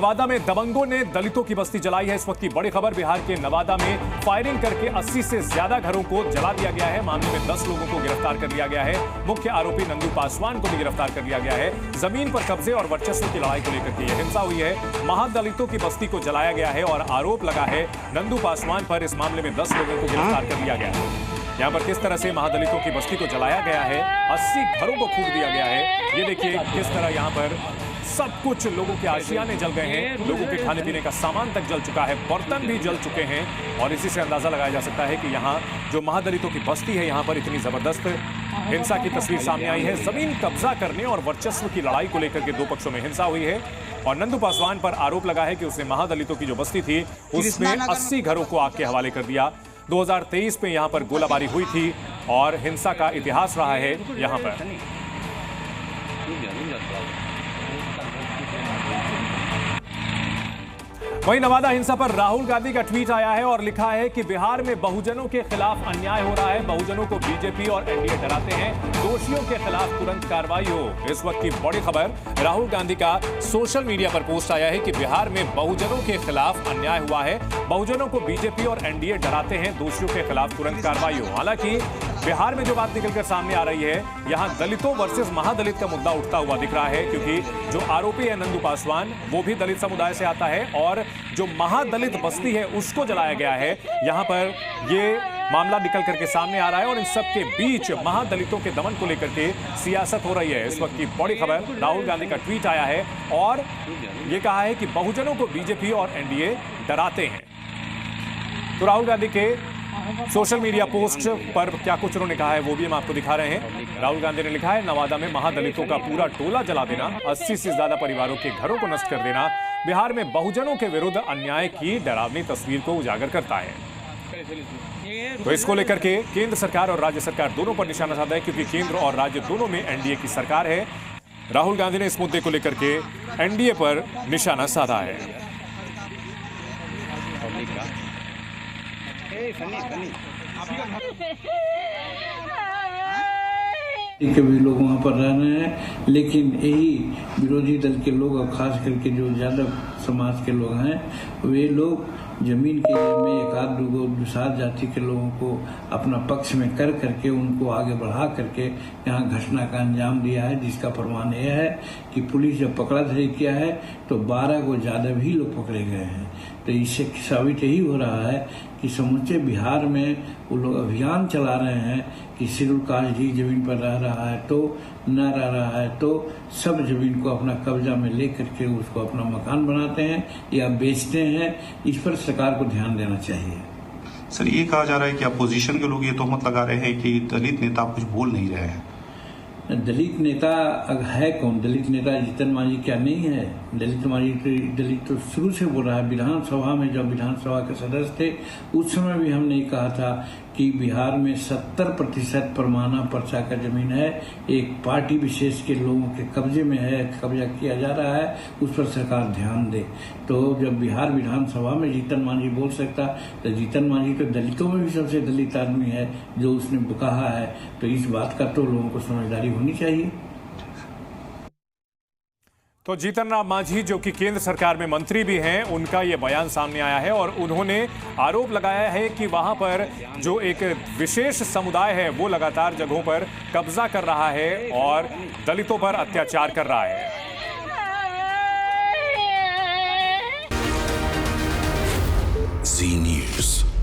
नवादा में दबंगों ने दलितों की बस्ती जलाई है। इस वक्त की बड़ी खबर, बिहार के नवादा में फायरिंग करके 80 से ज्यादा घरों को जला दिया गया है। मामले में 10 लोगों को गिरफ्तार कर लिया गया है। मुख्य आरोपी नंदू पासवान को भी गिरफ्तार कर लिया गया है। जमीन पर कब्जे और वर्चस्व की लड़ाई को लेकर के यह हिंसा हुई है। महादलितों की बस्ती को जलाया गया है और आरोप लगा है नंदू पासवान पर। इस मामले में 10 लोगों को गिरफ्तार कर लिया गया है। यहाँ पर किस तरह से महादलितों की बस्ती को जलाया गया है, 80 घरों को फूंक दिया गया है। ये देखिए किस तरह यहाँ पर सब कुछ, लोगों के आशियाने जल गए हैं, लोगों के खाने पीने का सामान तक जल चुका है, बर्तन भी जल चुके हैं। और इसी से अंदाजा लगाया जा सकता है कि यहाँ जो महादलितों की बस्ती है, यहाँ पर इतनी जबरदस्त हिंसा की तस्वीर सामने आई है। जमीन कब्जा करने और वर्चस्व की लड़ाई को लेकर के दो पक्षों में हिंसा हुई है। और नंदू पासवान पर आरोप लगा है कि उसने महादलितों की जो बस्ती थी उसमें 80 घरों को आग के हवाले कर दिया। 2023 में यहां पर गोलाबारी हुई थी और हिंसा का इतिहास रहा है यहां पर। वहीं नवादा हिंसा पर राहुल गांधी का ट्वीट आया है और लिखा है कि बिहार में बहुजनों के खिलाफ अन्याय हो रहा है। बहुजनों को बीजेपी और एनडीए डराते हैं। दोषियों के खिलाफ तुरंत कार्रवाई हो। इस वक्त की बड़ी खबर, राहुल गांधी का सोशल मीडिया पर पोस्ट आया है कि बिहार में बहुजनों के खिलाफ अन्याय हुआ है। बहुजनों को बीजेपी और एनडीए डराते हैं। दोषियों के खिलाफ तुरंत कार्रवाई हो। हालांकि बिहार में जो बात निकलकर सामने आ रही है, यहां दलितों वर्सेस महादलित का मुद्दा उठता हुआ दिख रहा है, क्योंकि जो आरोपी है नंदू पासवान, वो भी दलित समुदाय से आता है और जो महादलित बस्ती है उसको जलाया गया है। यहां पर ये मामला निकल करके सामने आ रहा है और इन सब के बीच महादलितों के दमन को लेकर के सियासत हो रही है। इस वक्त की बड़ी खबर, राहुल गांधी का ट्वीट आया है और ये कहा है कि बहुजनों को बीजेपी और एनडीए डराते हैं। तो राहुल गांधी के सोशल मीडिया पोस्ट पर क्या कुछ उन्होंने कहा है वो भी हम आपको दिखा रहे हैं। राहुल गांधी ने लिखा है, नवादा में महादलितों का पूरा टोला जला देना, 80 से ज्यादा परिवारों के घरों को नष्ट कर देना बिहार में बहुजनों के विरुद्ध अन्याय की डरावनी तस्वीर को उजागर करता है। तो इसको लेकर के केंद्र सरकार और राज्य सरकार दोनों पर निशाना साधा है, क्योंकि केंद्र और राज्य दोनों में एनडीए की सरकार है। राहुल गांधी ने इस मुद्दे को लेकर के एनडीए पर निशाना साधा है। के भी लोग वहाँ पर रह रहे हैं, लेकिन यही विरोधी दल के लोग और खास करके जो यादव समाज के लोग हैं, वे लोग जमीन के लिए में एक आध दो दुसाध जाति के लोगों को अपना पक्ष में कर करके उनको आगे बढ़ा करके यहाँ घटना का अंजाम दिया है, जिसका प्रमाण यह है कि पुलिस जब पकड़ा धरी किया है तो 12 को ज्यादा भी लोग पकड़े गए हैं। तो इससे साबित यही हो रहा है कि समूचे बिहार में वो लोग अभियान चला रहे हैं कि शेड्यूल कास्ट जी जमीन पर रह रहा है तो न रह रहा है तो सब जमीन को अपना कब्जा में ले करके उसको अपना मकान बनाते हैं या बेचते हैं। इस पर सरकार को ध्यान देना चाहिए। सर, ये कहा जा रहा है कि अपोजिशन के लोग ये तोहमत लगा रहे हैं कि दलित नेता कुछ बोल नहीं रहे हैं। दलित नेता है कौन? दलित नेता जीतन मांझी क्या नहीं है? दलित तो शुरू से बोल रहा है। विधानसभा में जब विधानसभा के सदस्य थे उस समय भी हमने कहा था कि बिहार में 70% परमाना पर्चा का जमीन है, एक पार्टी विशेष के लोगों के कब्जे में है, कब्जा किया जा रहा है, उस पर सरकार ध्यान दे। तो जब बिहार विधानसभा में जीतन मांझी बोल सकता, तो जीतन मांझी तो दलितों में भी सबसे दलित आदमी है जो उसने कहा है। तो इस बात का तो लोगों को समझदारी होनी चाहिए। तो जीतन राम मांझी, जो कि केंद्र सरकार में मंत्री भी हैं, उनका ये बयान सामने आया है और उन्होंने आरोप लगाया है कि वहां पर जो एक विशेष समुदाय है वो लगातार जगहों पर कब्जा कर रहा है और दलितों पर अत्याचार कर रहा है। जी न्यूज़।